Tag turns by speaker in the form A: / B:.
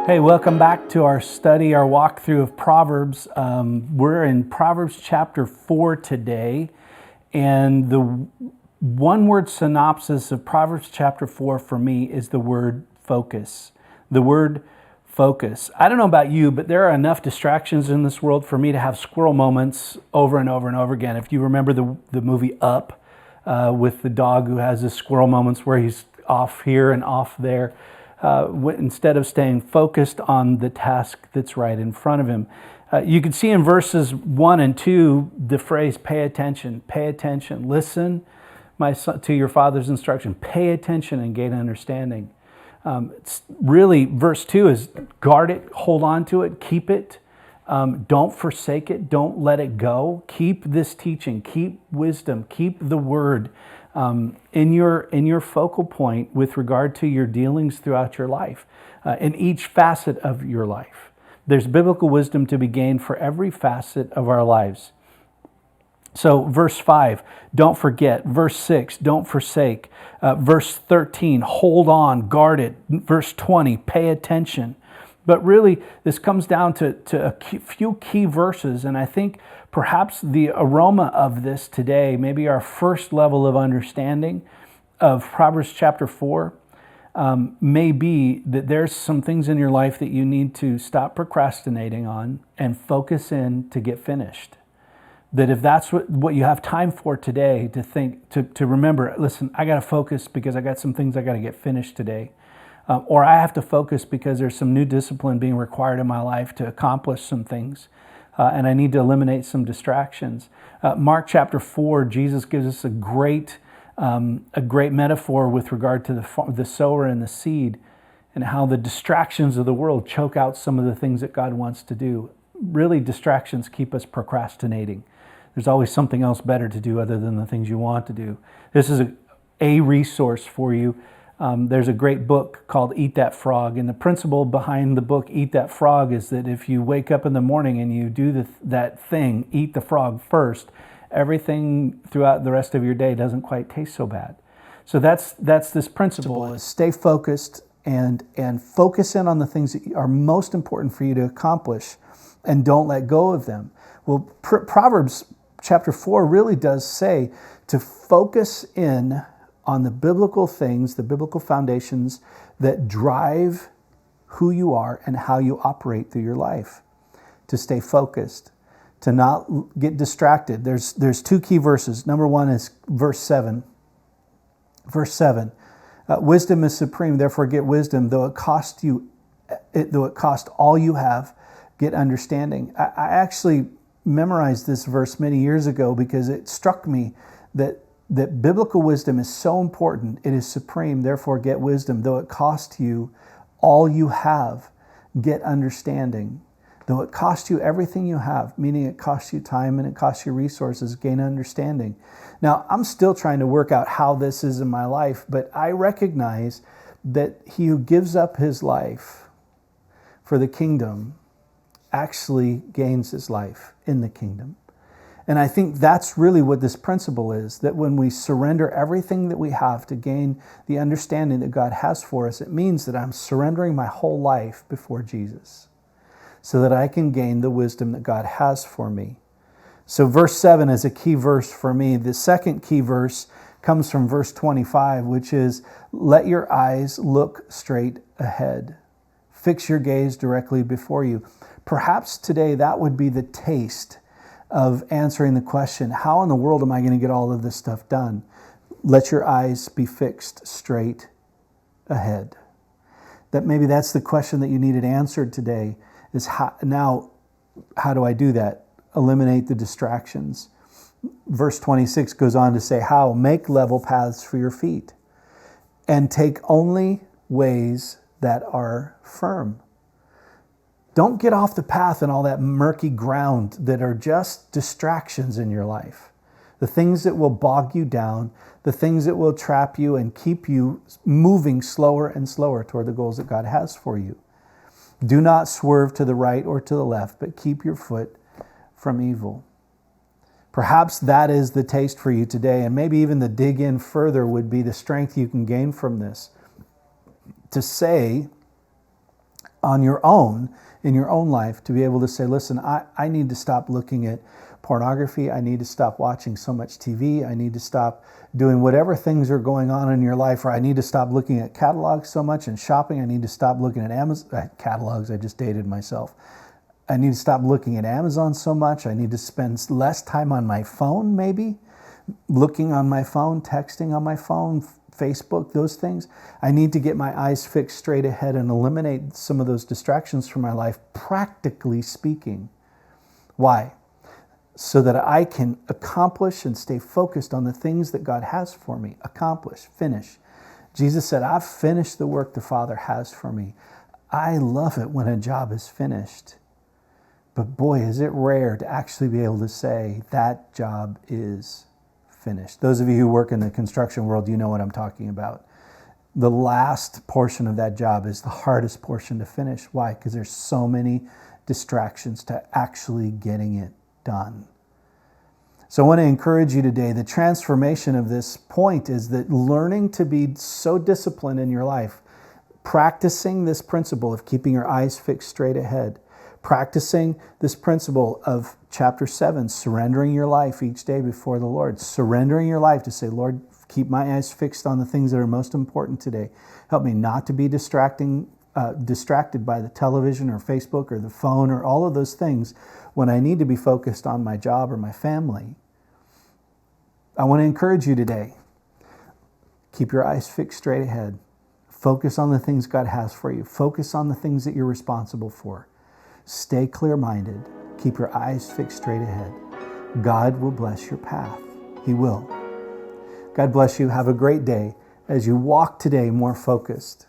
A: Hey, welcome back to our study, our walkthrough of Proverbs. We're in Proverbs chapter 4 today, and the one-word synopsis of Proverbs chapter 4 for me is the word focus. The word focus. I don't know about you, but there are enough distractions in this world for me to have squirrel moments over and over and over again. If you remember the movie Up, with the dog who has his squirrel moments where he's off here and off there, instead of staying focused on the task that's right in front of him. You can see in verses 1 and 2 the phrase pay attention, listen my son, to your father's instruction, pay attention and gain understanding. It's really, verse 2 is guard it, hold on to it, keep it, don't forsake it, don't let it go. Keep this teaching, keep wisdom, keep the word in your focal point with regard to your dealings throughout your life, in each facet of your life. There's biblical wisdom to be gained for every facet of our lives. So verse 5, don't forget. Verse 6, don't forsake. Verse 13, hold on, guard it. Verse 20, pay attention. But really, this comes down to a few key verses, and I think perhaps the aroma of this today, maybe our first level of understanding of Proverbs chapter 4, may be that there's some things in your life that you need to stop procrastinating on and focus in to get finished. That if that's what you have time for today, to think, to remember, listen, I got to focus because I got some things I got to get finished today. Or I have to focus because there's some new discipline being required in my life to accomplish some things. And I need to eliminate some distractions. Mark chapter 4, Jesus gives us a great metaphor with regard to the sower and the seed, and how the distractions of the world choke out some of the things that God wants to do. Really, distractions keep us procrastinating. There's always something else better to do other than the things you want to do. This is a resource for you. There's a great book called Eat That Frog, and the principle behind the book Eat That Frog is that if you wake up in the morning and you do that thing, eat the frog first, everything throughout the rest of your day doesn't quite taste so bad. So that's this principle, is stay focused and focus in on the things that are most important for you to accomplish, and don't let go of them. Well, Proverbs chapter 4 really does say to focus in on the biblical things, the biblical foundations that drive who you are and how you operate through your life. To stay focused, to not get distracted. There's two key verses. Number one is verse 7. Verse 7, wisdom is supreme, therefore get wisdom, though it cost all you have, get understanding. I actually memorized this verse many years ago because it struck me that biblical wisdom is so important. It is supreme, therefore get wisdom. Though it cost you all you have, get understanding. Though it cost you everything you have, meaning it costs you time and it costs you resources, gain understanding. Now, I'm still trying to work out how this is in my life, but I recognize that he who gives up his life for the kingdom actually gains his life in the kingdom. And I think that's really what this principle is, that when we surrender everything that we have to gain the understanding that God has for us, it means that I'm surrendering my whole life before Jesus so that I can gain the wisdom that God has for me. So verse 7 is a key verse for me. The second key verse comes from verse 25, which is, let your eyes look straight ahead. Fix your gaze directly before you. Perhaps today that would be the taste of answering the question, how in the world am I going to get all of this stuff done? Let your eyes be fixed straight ahead. Maybe that's the question that you needed answered today, is how do I do that? Eliminate the distractions. Verse 26 goes on to say, how? Make level paths for your feet and take only ways that are firm. Don't get off the path and all that murky ground that are just distractions in your life. The things that will bog you down, the things that will trap you and keep you moving slower and slower toward the goals that God has for you. Do not swerve to the right or to the left, but keep your foot from evil. Perhaps that is the taste for you today, and maybe even the dig in further would be the strength you can gain from this. To say, on your own, in your own life, to be able to say, listen, I need to stop looking at pornography. I need to stop watching so much TV. I need to stop doing whatever things are going on in your life, or I need to stop looking at catalogs so much and shopping. I need to stop looking at Amazon catalogs. I just dated myself. I need to stop looking at Amazon so much. I need to spend less time on my phone, maybe looking on my phone, texting on my phone, Facebook, those things. I need to get my eyes fixed straight ahead and eliminate some of those distractions from my life, practically speaking. Why? So that I can accomplish and stay focused on the things that God has for me. Accomplish, finish. Jesus said, I've finished the work the Father has for me. I love it when a job is finished. But boy, is it rare to actually be able to say that job is finished. Those of you who work in the construction world, you know what I'm talking about. The last portion of that job is the hardest portion to finish. Why? Because there's so many distractions to actually getting it done. So I want to encourage you today, the transformation of this point is that learning to be so disciplined in your life, practicing this principle of keeping your eyes fixed straight ahead, practicing this principle of chapter 7, surrendering your life each day before the Lord, surrendering your life to say, Lord, keep my eyes fixed on the things that are most important today. Help me not to be distracted by the television or Facebook or the phone or all of those things when I need to be focused on my job or my family. I want to encourage you today. Keep your eyes fixed straight ahead. Focus on the things God has for you. Focus on the things that you're responsible for. Stay clear-minded. Keep your eyes fixed straight ahead. God will bless your path. He will. God bless you. Have a great day as you walk today more focused.